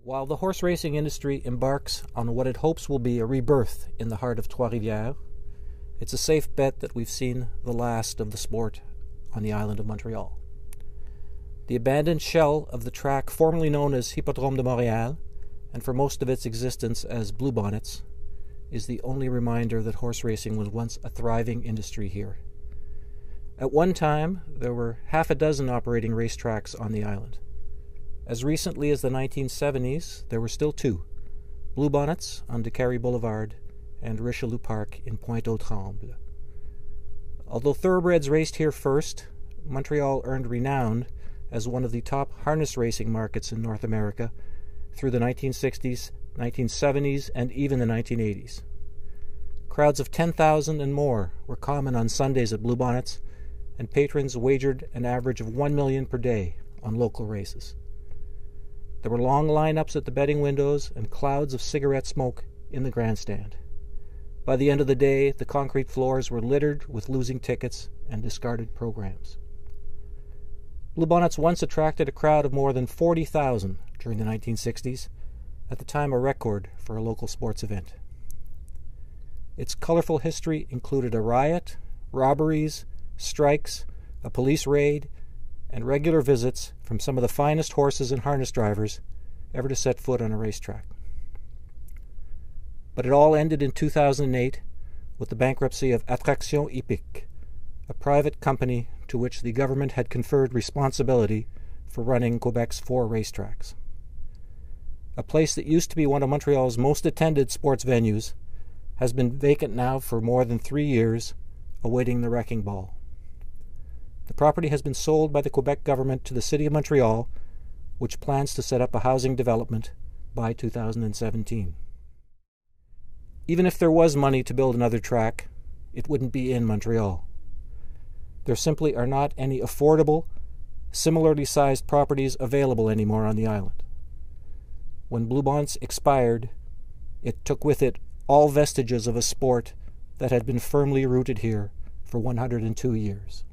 While the horse racing industry embarks on what it hopes will be a rebirth in the heart of Trois-Rivières, it's a safe bet that we've seen the last of the sport on the island of Montreal. The abandoned shell of the track formerly known as Hippodrome de Montréal, and for most of its existence as Bluebonnets, is the only reminder that horse racing was once a thriving industry here. At one time, there were half a dozen operating racetracks on the island. As recently as the 1970s, there were still two, Bluebonnets on de Carry Boulevard and Richelieu Park in Pointe-aux-Trembles. Although thoroughbreds raced here first, Montreal earned renown as one of the top harness racing markets in North America through the 1960s, 1970s, and even the 1980s. Crowds of 10,000 and more were common on Sundays at Bluebonnets, and patrons wagered an average of 1 million per day on local races. There were long lineups at the betting windows and clouds of cigarette smoke in the grandstand. By the end of the day, the concrete floors were littered with losing tickets and discarded programs. Bluebonnets once attracted a crowd of more than 40,000 during the 1960s, at the time a record for a local sports event. Its colorful history included a riot, robberies, strikes, a police raid, and regular visits from some of the finest horses and harness drivers ever to set foot on a racetrack. But it all ended in 2008 with the bankruptcy of Attraction Hippique, a private company to which the government had conferred responsibility for running Quebec's 4 racetracks. A place that used to be one of Montreal's most attended sports venues has been vacant now for more than 3 years, awaiting the wrecking ball. The property has been sold by the Quebec government to the City of Montreal, which plans to set up a housing development by 2017. Even if there was money to build another track, it wouldn't be in Montreal. There simply are not any affordable, similarly sized properties available anymore on the island. When Bluebonnets expired, it took with it all vestiges of a sport that had been firmly rooted here for 102 years.